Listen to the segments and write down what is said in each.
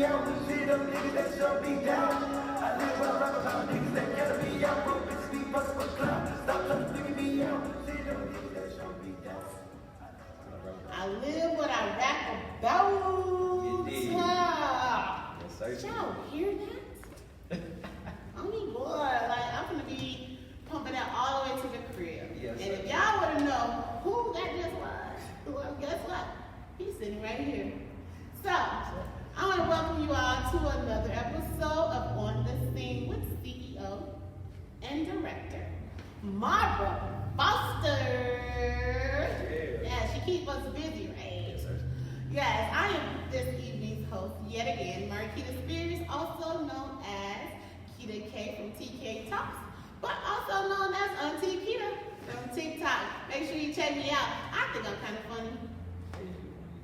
me out. See them niggas that shut me down. I live with a rap about niggas that gotta be out. Broke bitches be bustin' for clout. Stop trying to figure me out. See them niggas that shut me down. I live what I rap about. Yes, sir. Did y'all hear that? I mean, boy, like I'm gonna be pumping that all the way to the crib. Yes, and sir. if y'all would have known who that just was, well, guess what? He's sitting right here. So, I want to welcome you all to another episode of On the Scene with CEO and Director Marbra Foster. Yeah, she keeps us busy, right? Yes, sir. Yes, I am this evening's host yet again, Marquita Spears, also known as Kita K from TK Talks, but also known as Auntie Kita from TikTok. Make sure you check me out. I think I'm kind of funny.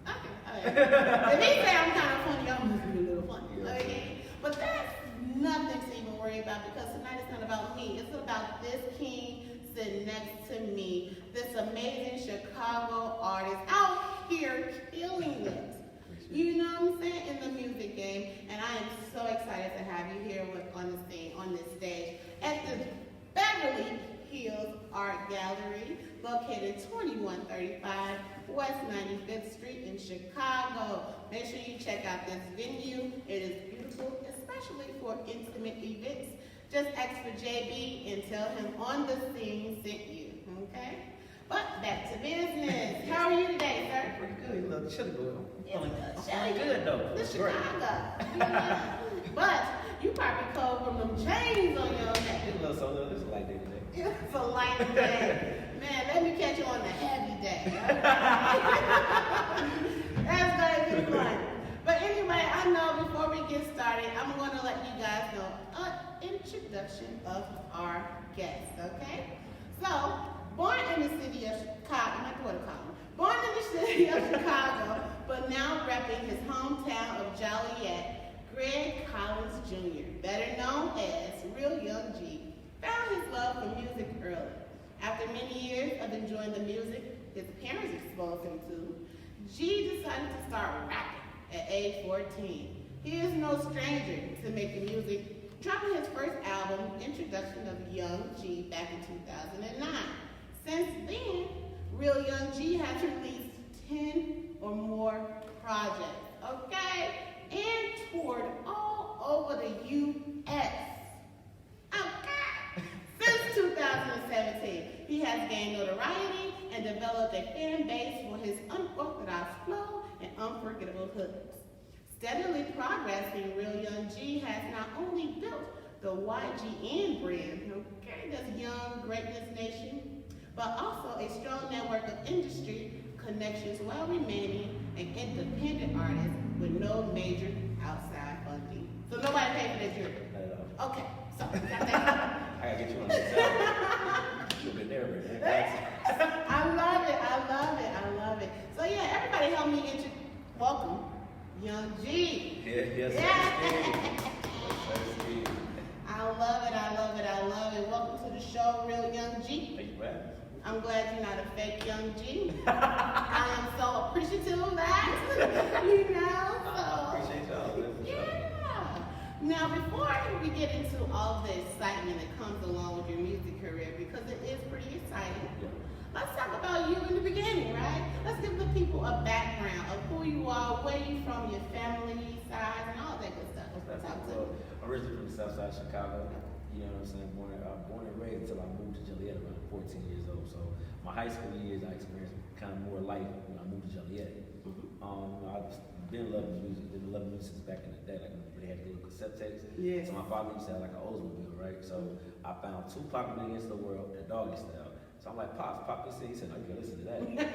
Okay. If he say I'm kind of funny, I'm gonna be a little funny. Okay. But that's nothing to even worry about because tonight it's not about me. It's about this king sitting next to me, this amazing Chicago artist out here killing it. You know what I'm saying? In the music game. And I am so excited to have you here on this stage at the Beverly Hills Art Gallery, located 2135 West 95th Street in Chicago. Make sure you check out this venue. It is beautiful, especially for intimate events. Just ask for JB and tell him On the Scene sent you, okay? But back to business. How are you today, sir? Pretty good. You look chilly, boy. It's I'm feeling good, though. This Great. Chicago. But you probably cold from them chains on your neck. It's a little so it's a light day today. It's a light day. Man, let me catch you on the heavy day. That's gonna be fun. But anyway, I know before we get started, I'm going to let you guys know an introduction of our guest, okay? So, born in the city of Chicago, my daughter called me. Born in the city of Chicago, but now repping his hometown of Joliet, Greg Collins Jr., better known as Real Young G, found his love for music early. After many years of enjoying the music his parents exposed him to, G decided to start rapping at age 14. He is no stranger to making music, dropping his first album, Introduction of Young G, back in 2009. Since then, Real Young G has released 10 or more projects, okay? And toured all over the U.S. Okay? Since 2017, he has gained notoriety and developed a fan base for his unorthodox flow and unforgettable hooks. Steadily progressing, Real Young G has not only built the YGN brand, okay, that's Young Greatness Nation, but also a strong network of industry connections while remaining an independent artist with no major outside funding. So nobody paid for that jury? Not at all. Okay, so got that. I gotta get you on the side. You've been there, man. I love it, I love it, I love it. So yeah, everybody help me welcome Young G. Yes, Steve. I love it, I love it, I love it. Welcome to the show, Real Young G. Thank you for having me. I'm glad you're not a fake Young G. I am so appreciative of that. You know? So, I appreciate y'all. yeah. Now, before we get into all the excitement that comes along with your music career, because it is pretty exciting, let's talk about you in the beginning, right? Let's give the people a background of who you are, where you from, your family size, and all that good stuff. Talk to me. Originally from the south side of Chicago. You know what I'm saying? Born and raised until I moved to Joliet around 14 years old. So my high school years, I experienced kind of more life when I moved to Joliet. I've been loving music since back in the day. Like when they had the little cassette tapes. Yeah. So my father used to have like an Oldsmobile, right? So I found Tupac Against the World, the Doggy Style. So I'm like, Pop, this thing. He said, no, you gotta listen to that.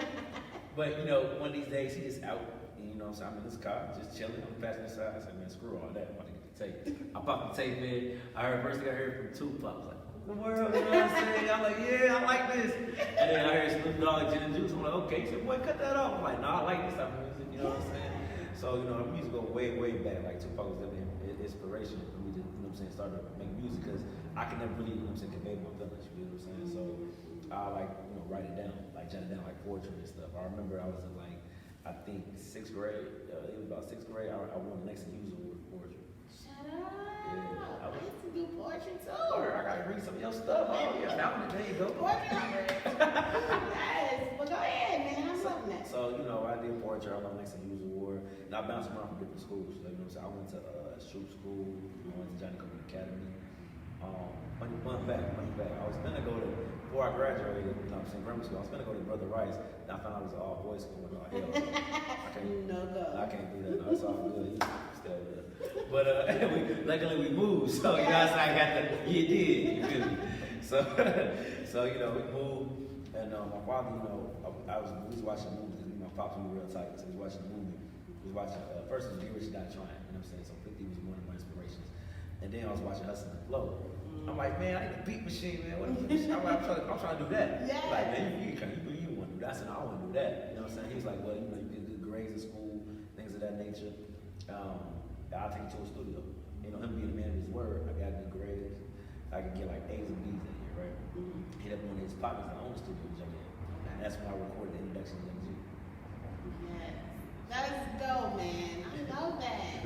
But you know, one of these days he just out, and you know what I'm saying? I'm in this car, just chilling on the passenger side. I said, man, screw all that. I'm about to get the tape. I popped the tape in. First thing I heard from Tupac, I was like, the world, you know what I'm saying? I'm like, yeah, I like this. And then I heard Snoop Dogg, Gin and Juice. I'm like, okay. He said, boy, cut that off. I'm like, no, I like this type of music, you know what I'm saying? So, you know, the music go way, way back. Like Tupac was definitely an inspiration for me to, you know what I'm saying, start to make music because I can never really, you know what I'm saying, convey my feelings, you know what I'm saying? So I like, you know, write it down, like jot it down like poetry and stuff. I remember I was in like, I think 6th grade, it was about 6th grade, I won the Lexington Hughes Award culture. I love Langston Hughes Award. And I bounced around from different schools. So, you know what I'm saying? I went to Stroop School. I went to Johnny Cochran Academy. Money back. I was gonna go to, before I graduated, you know what I'm saying, grammar school, I was gonna go to Brother Rice. Then I found out it was an all boys school. And hell, I can't do that. No, it's all good. Still good. But luckily we moved. So, you know what I'm saying? I got the, you did. You feel me? So you know, we moved. And my father, you know, we was watching movies. And my pops was real tight. So we was watching the movie. We was watching, first it was Get Rich or Die Trying. You know what I'm saying? So 50 was one of my inspirations. And then I was watching Hustle and Flow. I'm like, man, I need a beat machine, man. What is I'm trying to do that. Yeah. Like, man, you want to do that. I said, no, I want to do that. You know what I'm saying? He was like, well, you know, you get good grades in school, things of that nature. I'll take you to a studio. You know, him being a man of his word, I got good grades. I could get like A's and B's that year, right? Hit up one of his partners that owned the studio with Young Man. And that's when I recorded the introduction to Young G. Yes. Let's go, man. I love that.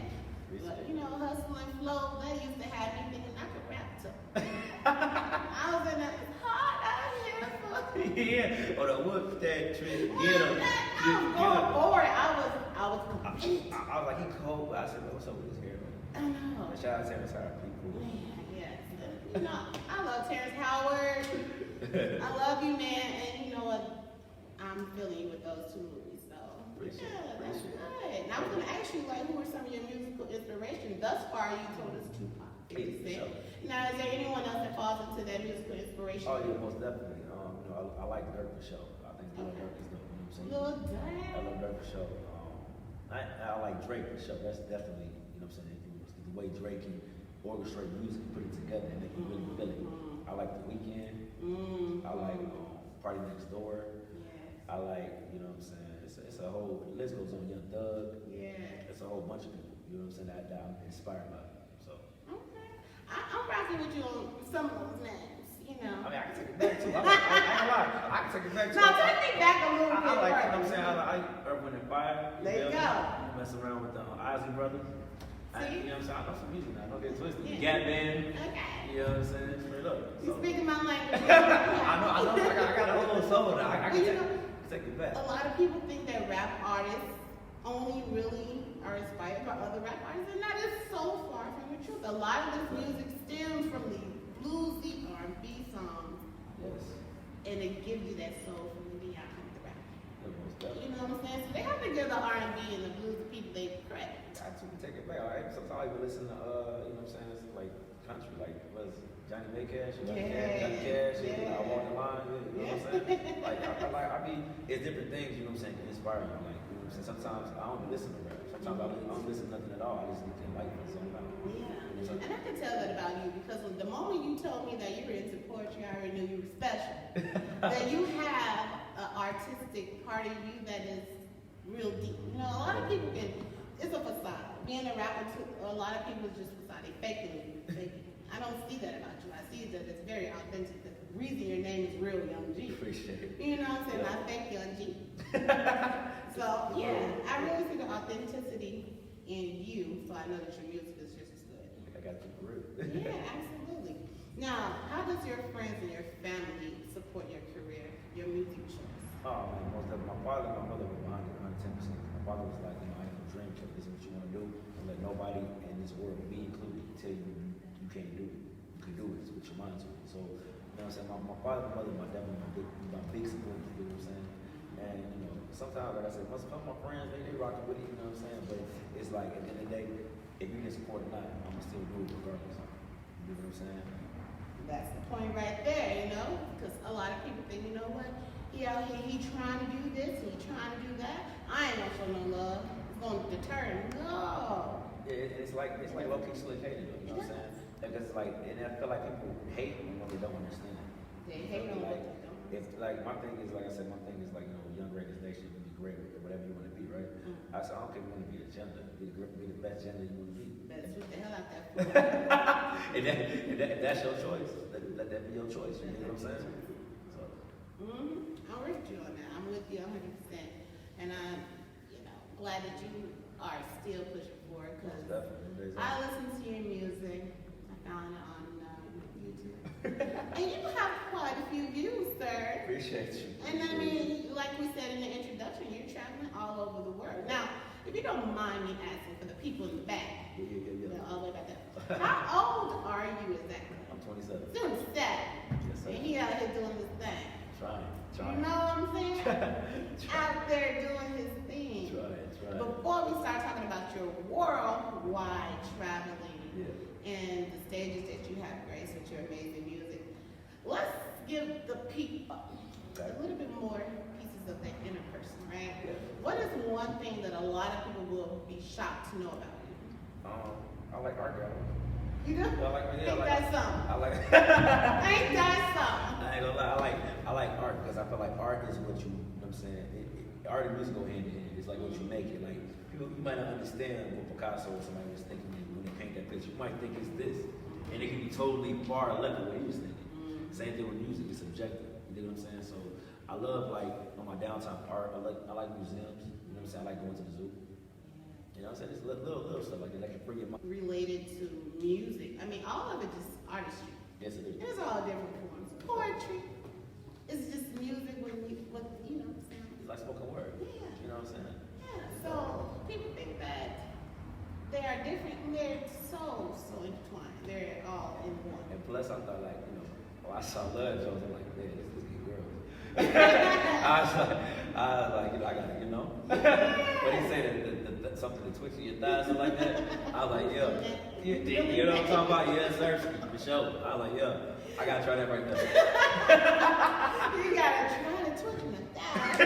But, you know, Hustle and Flow, that used to have me thinking I could rap too. I was in a hard out here for Yeah, or the whoop that trick, I get him. was going for it. I was complete. I was like, he cold, but I said, what's up with his hair, man? I know. Shout out to Terrence Howard, pretty cool. Man, yes. You know, I love Terrence Howard. I love you, man. And you know what? I'm feeling you with those two movies. So, yeah, that's good. And I was going to ask you, like, who are some of your musical inspirations? Thus far, you told us Tupac. Sure. Now, is there anyone else that falls into that musical inspiration? Oh, yeah, most definitely. You know, I like Dirk for sure. I think Lil Durk is dope, you know what I'm saying? Lil Durk. I love Dirk for sure. I like Drake for sure. That's definitely, you know what I'm saying, the way Drake can orchestrate music and put it together and make you really feel it. I like The Weeknd. I like Party Next Door. Yes. I like, you know what I'm saying, it's a whole, the list goes on. Young Thug. Yeah. It's a whole bunch of people, you know what I'm saying, that I'm inspired by. So. Okay. I'm rocking with you on some of those names, you know. I mean, I can take it back too. I ain't lie. I can take it back too. No, take me back a little bit. I like, you know what I'm further. saying, I like Earth, Wind and Fire. There you go. You mess around with the Ozzy brothers. You know what I'm saying? I know some music now. Don't get twisted. Yeah. Gap Band. Okay. You know what I'm saying? Straight up. You So. speaking my language. I know. I got a whole little soul now. I Well, can take it back. A lot of people think that rap artists only really are inspired by other rap artists, and that is so far from the truth. A lot of this music stems from the bluesy R&B songs, Yes. and it gives you that soul from the beyond the rap. Most definitely. You know what I'm saying? So they have to give the R&B and the bluesy people they credit. I too can take it back. Right? Sometimes I even listen to, you know what I'm saying, it's like country, like, was Johnny Maycash, Johnny Cash, I Walk the Line, you know what I'm saying? Like, I be, it's different things, you know what I'm saying, can inspire you. Like, you know what I'm saying? Sometimes I don't even listen to rap. Sometimes I don't listen to nothing at all. I just get to enlighten myself out. Yeah, and I can tell that about you because the moment you told me that you were into poetry, I already knew you were special. That you have an artistic part of you that is real deep. You know, a lot of people can, it's a facade. Being a rapper, too, a lot of people just facade. They fake it. I don't see that about you. I see that it's very authentic. The reason your name is real Young G. Appreciate it. You know what I'm saying? I fake Young G. So, yeah, I really see the authenticity in you, so I know that your music is just as good. I got you for real. Yeah, absolutely. Now, how does your friends and your family support your career, your music choice? Oh man, most of my father and my mother were behind it 110%. My father was like, you know, I ain't no dream killer. This is what you want to do. Don't let nobody in this world, me included, tell you you can't do it. You can do it. It's what your mind to. So, you know what I'm saying? My father and my mother, my definitely my big support. You know what I'm saying? And you know, sometimes like I said, some of my friends they rocking with it. You know what I'm saying? But it's like at the end of the day, if you can support or not, I'm gonna still do it regardless. You know what I'm saying? That's the point right there, you know? Because a lot of people think, you know what? He out here, he trying to do this, he trying to do that. I ain't gonna show no love. It's gonna deter him. No. Yeah, it's like low-key slick hating, you know what I'm saying? Because it's like, and I feel like people hate when they don't understand. They hate on what they don't. If like my thing is like I said, my thing is like, you know, young Records Nation, you can be great with whatever you want to be, right? I said I don't care if you want to be a gender, be the best gender you want to be. Better shoot the hell out that fool. and that's your choice. Let that be your choice. You know what I'm saying? So. I'm with you on that. I'm with you 100%. And I'm, you know, glad that you are still pushing forward because I listen to your music. I found it on YouTube. And you have quite a few views, sir. Appreciate you. And I mean, like we said in the introduction, you're traveling all over the world. Now, if you don't mind me asking for the people in the back, all the way back there, how old are you exactly? I'm 27. 27. Yes, sir. And he out here doing this thing. Trying. You know what I'm saying? Out there doing his thing. Trying. Before we start talking about your worldwide traveling and the stages that you have graced with your amazing music, let's give the people a little bit more pieces of that inner person, right? Yeah. What is one thing that a lot of people will be shocked to know about you? I like art galleries. You do? Ain't that something? I like. Ain't that something? I ain't gonna lie. I like art because I feel like art is what you know what I'm saying. Art and music go hand in hand. It's like what you make it. Like people, you might not understand what Picasso or somebody was thinking when they paint that picture. You might think it's this, and it can be totally far left of what he was thinking. Same thing with music. It's subjective. You know what I'm saying? So I love like on my downtime art. I like museums. You know what I'm saying? I like going to the zoo. You know what I'm saying? It's little stuff like that that can bring your mind. Related to music. I mean, all of it is artistry. Yes, it is. It's all different forms. Poetry is just music with you know what I'm saying? It's like spoken word. Yeah. You know what I'm saying? Yeah. So people think that they are different and they're so intertwined. They're all in one. And plus, I thought like, you know, I saw Love Jones. I'm like, man, this get girls. I was like, you know, I got it, you know. But he said that something to twitch in your thighs, something like that. I was like, yeah. You know what I'm talking about? Yes, sir. For sure. I was like, yeah. I gotta try that right there. You gotta try to twitch in the thighs.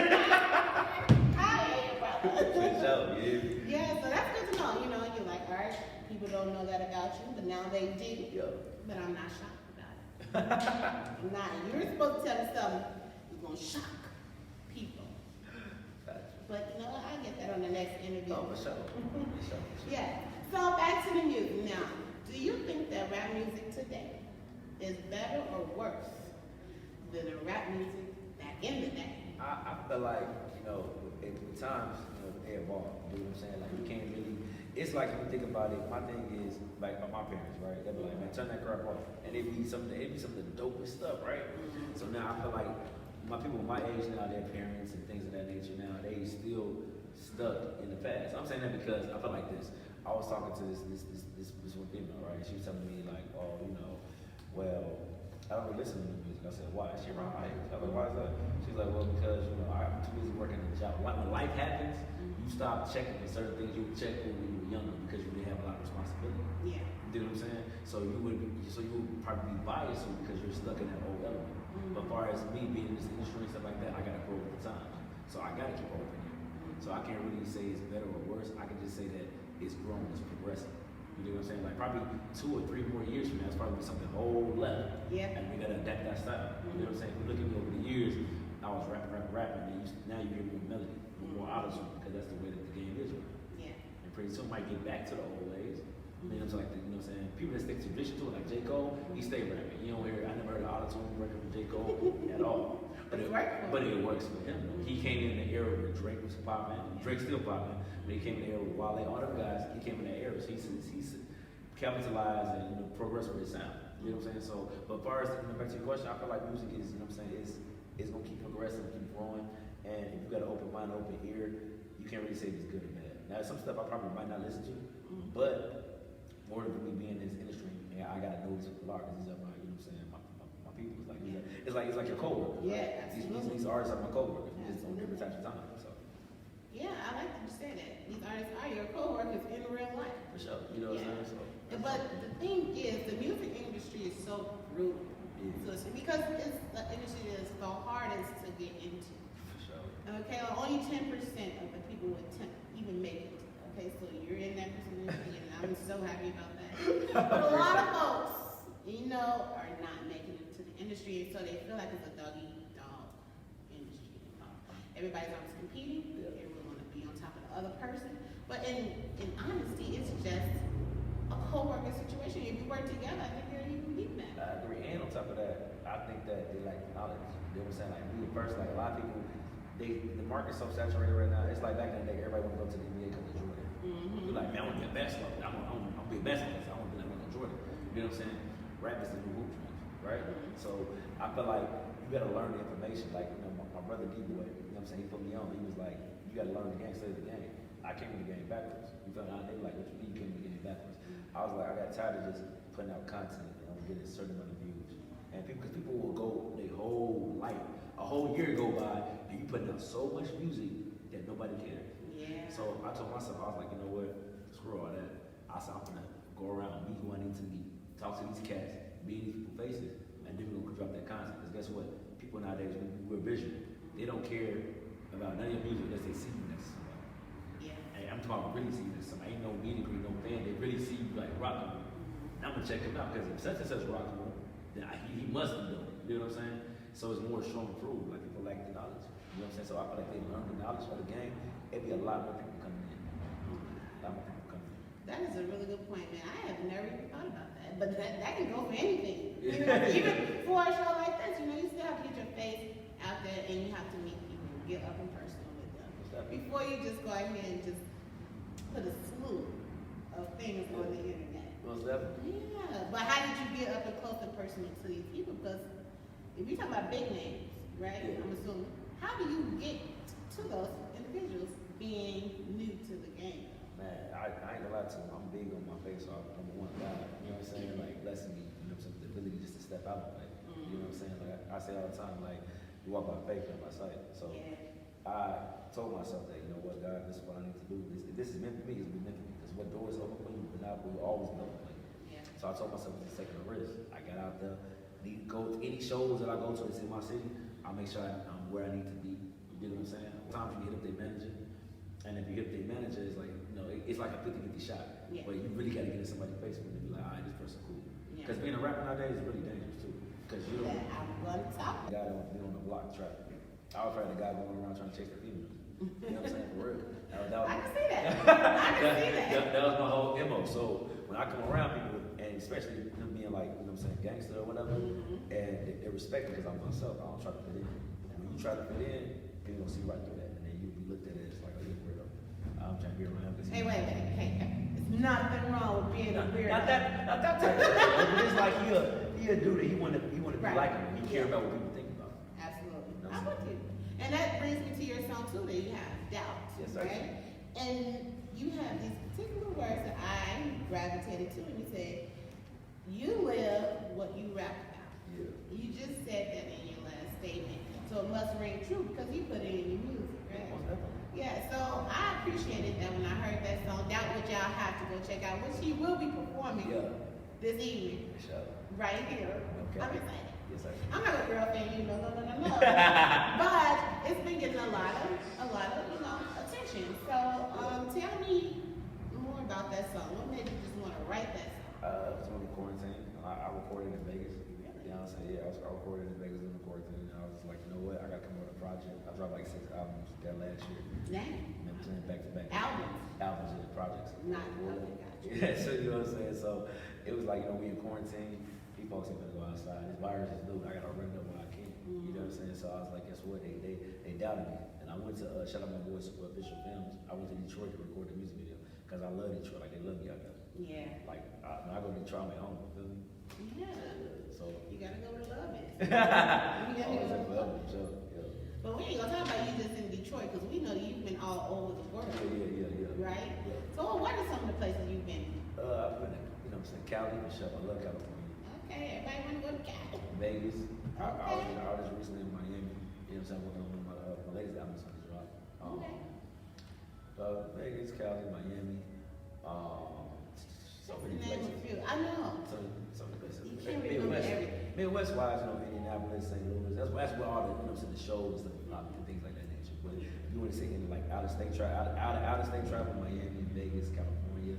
I hear you, brother. For sure, yeah. Yeah, so that's good to know. You know, you're like, all right, people don't know that about you, but now they do. Yeah. But I'm not shocked about it. I'm not. You're supposed to tell me something that's gonna shock people. But you know what? I'll get that on the next interview. Oh, for sure. For sure. Yeah. So back to the music now. Do you think that rap music today is better or worse than the rap music back in the day? I feel like, you know, at times, you know, they evolve. You know what I'm saying? Like, you can't really, it's like if you think about it, my thing is, like, my parents, right? They'll be like, man, turn that crap off. And it'd be some of the dopest stuff, right? So now I feel like my people my age now, their parents and things of that nature now, they still stuck in the past. I'm saying that because I feel like this. I was talking to this one female, right? She was telling me like, oh, you know, well, I don't really listen to new music. I said, why? She around my age. I was like, why is that? She's like, well, because you know, I'm too busy working a job. When life happens, you stop checking for certain things you would check when you were younger because you didn't have a lot of responsibility. Yeah. You know what I'm saying? So you would probably be biased because you're stuck in that old element. But as far as me being in this industry and stuff like that, I gotta grow with the times. So I gotta keep open here. So I can't really say it's better or worse. I can just say that it's growing, it's progressing. You know what I'm saying? Like probably 2 or 3 more years from now, it's probably something whole left. Yeah. And we gotta adapt that style. You know what I'm saying? If you look at me over the years, I was rapping, and now you hear more melody, more auto-tune, because that's the way that the game is right now. Yeah. And pretty soon might get back to the old ways. You know what I'm saying? Like you know what I'm saying? People that stick to tradition to it, like J. Cole, he stay rapping. You don't hear, I never heard an auto-tune record from J. Cole at all. But it works for him. He came in the era where Drake was popping. Drake's still popping. But he came in the era with Wale, all them guys, he came in that era. So he's capitalized and progressed with his sound. You know what I'm saying? So, but as far as back to your question, I feel like music is, you know what I'm saying, is gonna keep progressing, keep growing. And if you got an open mind, open ear, you can't really say if it's good or bad. Now, some stuff I probably might not listen to, but more than me being in this industry, and I gotta know these people are, because these are my, you know what I'm saying, my people. It's like your coworkers. Yeah, right? These artists are my coworkers. We're just on different types of time. So. Yeah, I like that you say that. These artists are your coworkers in real life. For sure. You know what I'm saying? So, but the thing is, the music industry is so brutal. Yeah. So because it's the industry that is the hardest to get into. For sure. Okay, only 10% of the people would even make it. Okay, so you're in that percentage, and I'm so happy about that. But a lot of folks, you know, are not making it to the industry, so they feel like it's a dog-eat-dog industry. Everybody's always competing. Yeah. Everyone want to be on top of the other person. But in honesty, it's just a co-working situation. If you work together, I think you can beat that. I agree. And on top of that, I think that they like knowledge. You know what I'm saying? Like me first, like a lot of people, the market's so saturated right now. It's like back in the day, everybody want to go to the NBA because of Jordan. You're like, man, I want to be a basketball. I want to be a basketball. I want to be like Michael Jordan. You know what I'm saying? Rap is the new hoop trend, right? So I feel like you got to learn the information. Like, you know, my brother D-Boy, you know what I'm saying? He put me on. He was like, you you got to learn the game, study the game. I came in the game backwards. You feel me? They were like, what you mean you came in the game backwards? I was like, I got tired of just putting out content and I'm getting a certain amount of views. And because people will go their whole life, a whole year go by, and you putting out so much music that nobody cares. Yeah. So I told myself, I was like, you know what? Screw all that. I said, I'm gonna go around, meet who I need to meet, talk to these cats, be in these people's faces, and then we're gonna drop that content. Because guess what? People nowadays, we're visual. They don't care about none of your music unless they see you next to somebody. Yeah. And I'm talking really see you next to somebody. Ain't no meet and greet, no fan. They really see you like rocking. And I'm gonna check him out because if such and such rocking with him, then he must be doing it. You know what I'm saying? So it's more show and prove. Like people lack the knowledge. You know what I'm saying? So I feel like they learn the knowledge of the game. It'd be a lot more people coming in. A lot more people coming in. That is a really good point, man. I have never even thought about that. But that can go for anything. You know, even for a show like this, you know, you still have to get your face out there and you have to meet people, get up and personal with them. Before you just go ahead and just put a slew of things on the internet. Most definitely. Yeah, but how did you get up and close and personal to these people? Because if you talk about big names, right? Yeah. I'm assuming. How do you get to those individuals being new to the game? Man, I ain't gonna lie to you. I'm big on my face off. Number one, God. You know what I'm saying? Like blessing me. You know what I'm saying? The ability just to step out. Like, you know what I'm saying? Like I say all the time, like you walk by faith, not by sight. So Yeah. I told myself that, you know what, God, this is what I need to do. This is meant for me. It's been meant for me. Because what doors open for you, but not will always be open for you. Yeah. So I told myself it's taking a risk. I got out there. Need to go to any shows that I go to that's in my city. I'll make sure I'm where I need to be. You know what I'm saying? Sometimes you hit up their manager, and if you hit up their manager, it's like, you know, it's like a 50-50 shot. Yeah. But you really got to get in somebody's face when they be like, all right, this person cool. Yeah. Because being a rapper nowadays is really dangerous too. Because you don't. Yeah, I'm going to talk. The guy don't be on the block trap. I was probably the guy going around trying to chase the females. You know what I'm saying? For real. I can see that. I can see that. That was my whole MO. So when I come around people, and especially them being like, you know what I'm saying, gangster or whatever, and they respect me because I'm myself. I don't try to fit in. And when you try to fit in, people don't see right through that, and then you'll be looked at as like, oh, you're a weirdo. I'm trying to be around because Hey, wait. It's nothing wrong with being a weirdo. Not that type of thing. But it's like he a dude that he want to be Right. like him. He care about what people think about him. Absolutely. No, I'm sir. with you. And that brings me to your song too that you have, Doubt. Yes, sir. Right? And you have these particular words that I gravitated to, and you said, you live what you rap about. Yeah. You just said that in your last statement. So it must ring true because you put it in your music, right? Most definitely. Yeah, so I appreciated that when I heard that song, Doubt, which y'all have to go check out, which he will be performing Yeah. this evening, Shout out. right here. Okay. I'm excited. Yes, sir. I'm not a girl fan, you know, no. But it's been getting a lot of, attention. So, tell me more about that song. What made you just want to write that song? It was when we quarantined. I recorded in Vegas. Really? You know what I'm saying? Yeah, I recorded in Vegas during the quarantine. And I was like, you know what? I got to come out with a project. I dropped like 6 albums that last year. Dang. And then playing back to back. Albums. Albums and projects. Not, okay, gotcha. Yeah, so you know what I'm saying? So it was like, you know, we in quarantine. These folks ain't gonna go outside. This virus is new. I gotta run it up when I can. You know what I'm saying? So I was like, guess what? They doubted me. And I went to, shout out my boys, Official Films. I went to Detroit to record the music video. Because I love Detroit. Like, they love me out there. Yeah. Like, when I go to Detroit, I'm at home. You feel me? Yeah. So. You gotta go where the love is. Always You gotta go at where the love love, is. sure. Yeah. But we ain't gonna talk about you just in Detroit because we know you've been all over the world. Yeah. Right? Yeah. So what are some of the places you've been? I've been, you know what I'm saying, Cali for sure. I love California. Okay, everybody wanna go to Cali. Vegas. I Okay. was just recently in Miami. You know what I'm saying? Working on my latest album on the drop. Okay. Vegas, Cali, Miami. So many Name a places. few. I know. So many places. You can't remember everything. Midwest wise, you know, Indianapolis, St. Louis. That's where all the, you know, the shows and things like that nature. But if you want to say any like out of state travel, Miami, Vegas, California.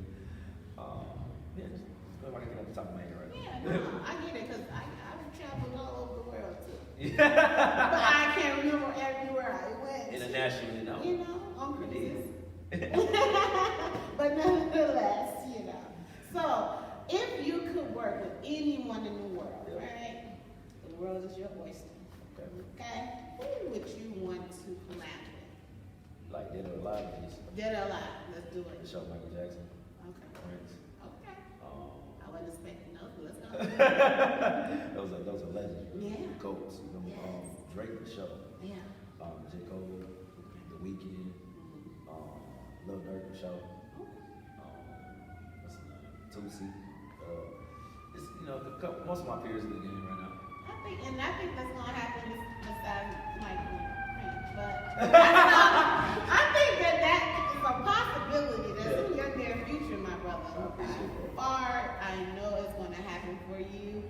Yeah, just go if I can get off the top of my head right now. Yeah, no, I get it because I've traveled all over the world too. But I can't remember everywhere I went. Internationally, no. You know, on You cruises. did. But nonetheless, you know. So, if you could work with anyone in the world, Yep. right? The world is your oyster. Okay. Okay? Who would you want to collab with? Like dead or alive, just Dead or alive? Let's do the it. show Michael Jackson, Okay. Prince. Okay. Um, I wasn't expecting those, but let's go. those are legends. Yeah. Goats. You know, Drake for sure. Yeah. J. Cole, The Weeknd. Lil Durk for sure. What's his name? Tootsie. It's, you know, most of my peers in the game right now. I think that's gonna happen besides Mike Green. But I think that is a possibility. That's in your near future, my brother. I know it's gonna happen for you.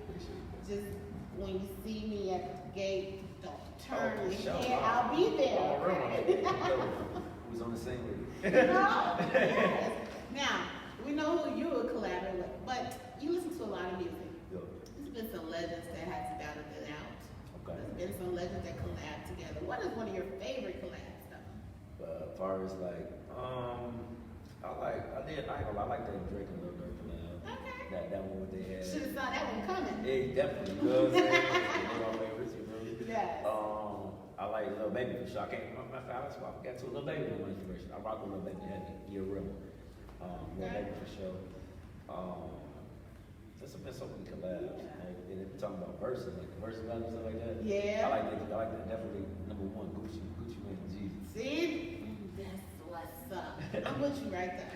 Just when you see me at the gate, don't turn your head. I'll be there. Who's on the same with you? You know? Yes. Now, we know who you would collaborate with, but you listen to a lot of music. There's been some legends that has battled it out. Okay. There's been some legends that collab together. What is one of your favorite collabs, though? As far as like, I like that Drake and Lil Durk collab. Okay. That one what they had. Should have saw that one coming. Yeah, definitely. You know what I'm saying? One of my favorites, you know. Yes. I like Lil Baby for sure. I can't remember my favorite spot. I got to Lil Baby with my inspiration. I rock with Lil Baby heavy. You're real. Lil Baby for sure. There's been so many collabs. Like, and if we're talking about verses, like the verses and stuff like that. Yeah. I like that. Definitely number one, Gucci Mane and Jeezy. See? That's what's up. I'm with you right there.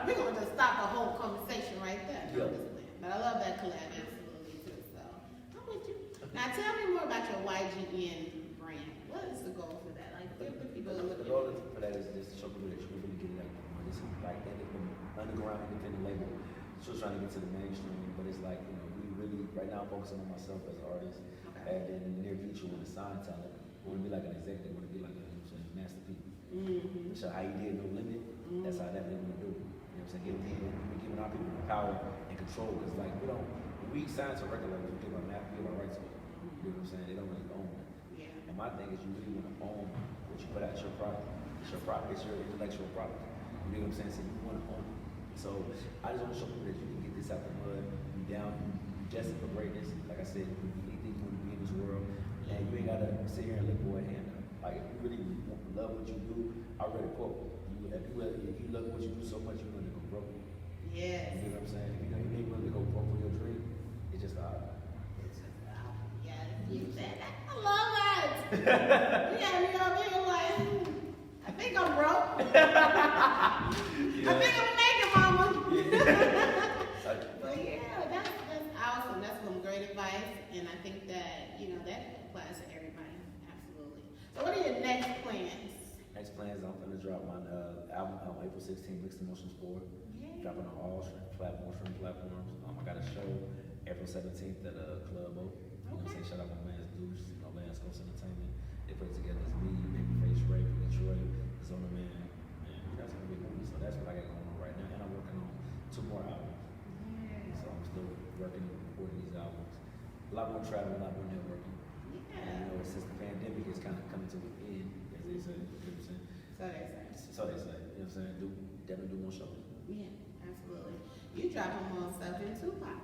We're going to just stop the whole conversation right there. Yeah. But I love that collab absolutely too. So I'm with you. Now tell me more about your YGN brand. What is the goal for that? Like, give the people a look The goal for that is just to show people that you can really get it out there. This is like underground independent label. Still trying to get to the mainstream, but it's like, you know, we really right now focusing on myself as an artist, and then in the near future when the sign talent, we want to be like an executive, we want to be like a master people. So how you did No Limit, that's how that we want to do. You know what I'm saying? Giving our people the power and control, because like when we sign to record labels, we give our rights to it. You know what I'm saying? They don't really own it. Yeah. And my thing is you really want to own what you put out, your product. It's your product, it's your intellectual property. You know what I'm saying? So you want to own it. So I just want to show people that you can get this out the mud, you down, you destined for greatness. Like I said, you think you want to be in this world, and you ain't gotta sit here and lick boy hand up. Like if you really love what you do, I read a quote. If you love what you do so much, you're going to go broke. Yes. You know what I'm saying? If you ain't willing to go broke for your dream, it's just hard. Yes, you said that. I love that. You got me over here like, I think I'm broke. I think I'm gonna make it, mama. But yeah, that's awesome. That's some great advice, and I think that that applies to everybody. Absolutely. So, what are your next plans? Next plans, I'm gonna drop my album on April 16th, Mixed Emotions 4. Dropping on all streaming platforms. I got a show April 17th at Club O. You know what I'm saying? Shout out my man Deuce, Lance Coast Entertainment. They put it together as me, Babyface Ray from Detroit, Zona Man. And that's gonna be movie. So that's what I got going on right now. And I'm working on 2 more albums. So I'm still working and recording these albums. A lot more traveling, a lot more networking. And since the pandemic is kind of coming to an end, as they say, you know what I'm saying? So they say, you know what I'm saying? Definitely do more shows. Yeah, absolutely. You dropping more stuff in Tupac.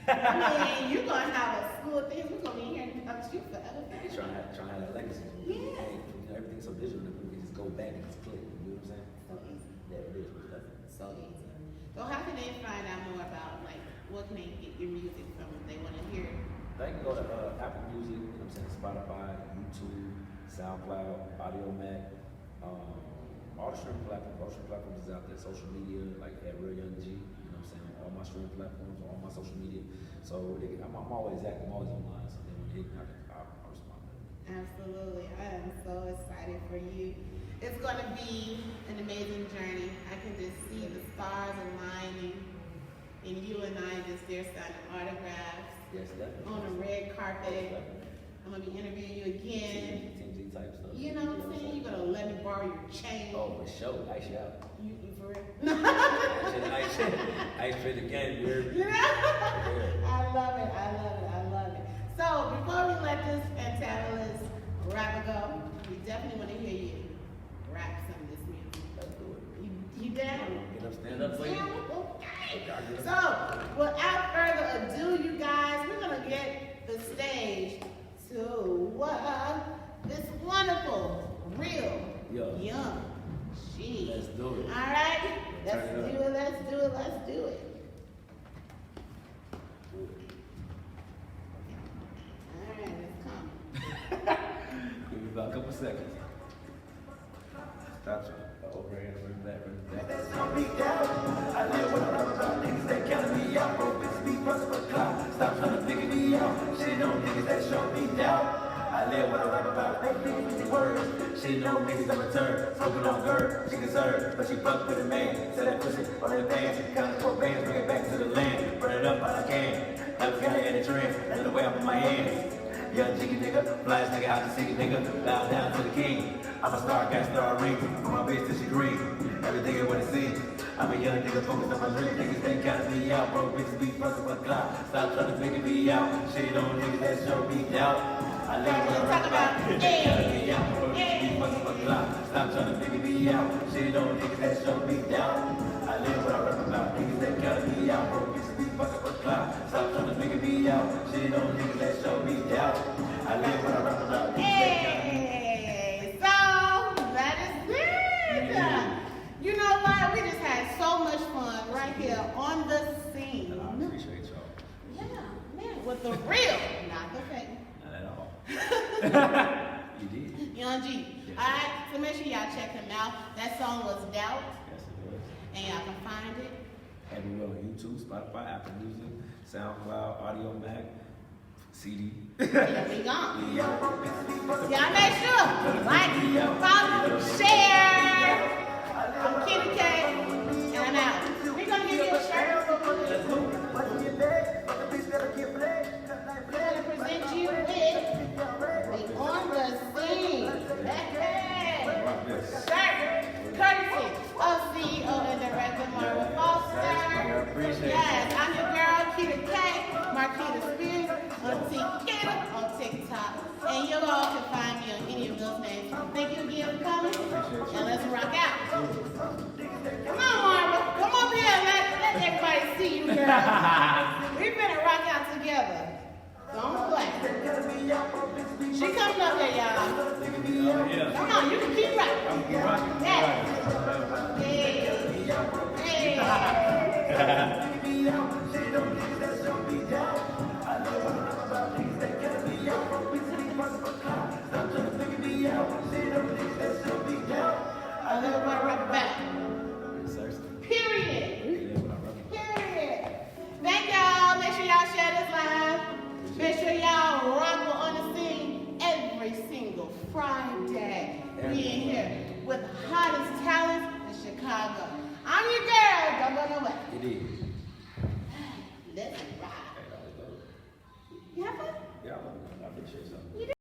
I mean, you're gonna have a school of things. We're gonna be hearing about you forever. Trying to have that legacy. Yeah. Everything's so digital that we can just go back and just click. You know what I'm saying? So easy. Yeah, it is. So easy. So how can they find out more about, like, what can they get your music from if they want to hear it? They can go to Apple Music, you know what I'm saying, Spotify, YouTube, SoundCloud, Audio Mac, all the streaming platforms is out there, social media, like at Real Young G, you know what I'm saying, all my streaming platforms, all my social media. So I'm always active, I'm always online, so they want to hit me, I'll respond to it. Absolutely. I am so excited for you. It's going to be an amazing journey. I can just see the stars aligning, and you and I just there signing autographs. Yes, definitely. On a red carpet. Definitely. I'm going to be interviewing you again. TMZ type stuff. You know what I'm saying? You're going to let me borrow your chain. Oh, for sure. Ice you out. You for real? Ice fit again, you You know? I love it. So, before we let this fantabulous rapper go, we definitely want to hear you rap some of this music. Let's do it. You down? Get up, stand up, please. Okay. So, without further ado, you guys, we're going to get the stage to this wonderful, real, young she. Let's do it. All right? Let's do it. All right, it's coming. Give me about a couple seconds. Stop. Uh-oh. right here, run that, run that. That's on me down. I live what I rap about. Niggas that count me out. Bro, bitches be bustin' for clout. Stop trying to figure me out. Shit on niggas that show me doubt. I live what I rap about. They think easy words. She know niggas in return. Smoking on girl, she deserve. But she fuck with a man. Sell that pussy on her pants. Count the 4 bands, bring it back to the land. Burn it up while I can. Never got it in a trance. That's the way I put my hands. Young jiggy nigga, flyest nigga out the city nigga. Bow down to the king. I'm a star, got star ring. Put my bitch till she green. Everything is what it seems. I'm a young nigga focused on my dream. Niggas they count me out, bro. Bitches be fucking for clout. Stop trying to figure me out. Shit on niggas that show me doubt. I live what I rap about. They count me out, bro. Bitches be fucking for clout. Stop trying to figure me out. Shit on niggas that show me doubt. I live what I rap about. Niggas that count me out, bro. Bitches be fucking for clout. Stop trying to figure me out. Shit on niggas that show me doubt. I live what I rap about. Hey, so that is it. You know what? We just had so much fun right here on the scene. And I appreciate y'all. Yeah, man, with the real, not the fake. Not at all. You did. Young G. Yes. Alright, so make sure y'all check him out. That song was Doubt, Yes, it was. and y'all can find it. Everywhere on YouTube, Spotify, Apple Music, SoundCloud, Audio Mac, CD. Here we go. Y'all make sure, like, follow, share. I'm Kitty K, and I'm out. We're gonna give you a shirt. We're gonna present you with the On the Scene. Shirt, courtesy of CEO and director Marvin Foster. Yes, I'm your girl, Kita K, Marquita Spears, on TikTok. And you all can find me on any of those names. Thank you again for coming. And let's rock out. Come on, Marva. Come over here. Let everybody see you, girl. We're gonna rock out together. Don't play. She coming up there, y'all. Come on, you can keep rocking. Yeah. I live my right back. Period. Period. Thank y'all. Make sure y'all share this live. Make sure y'all rock with On the Scene every single Friday. We in here with the hottest talents in Chicago. I'm your girl. Don't go nowhere. It is. Let's ride. You have fun? Yeah, I appreciate something. You do?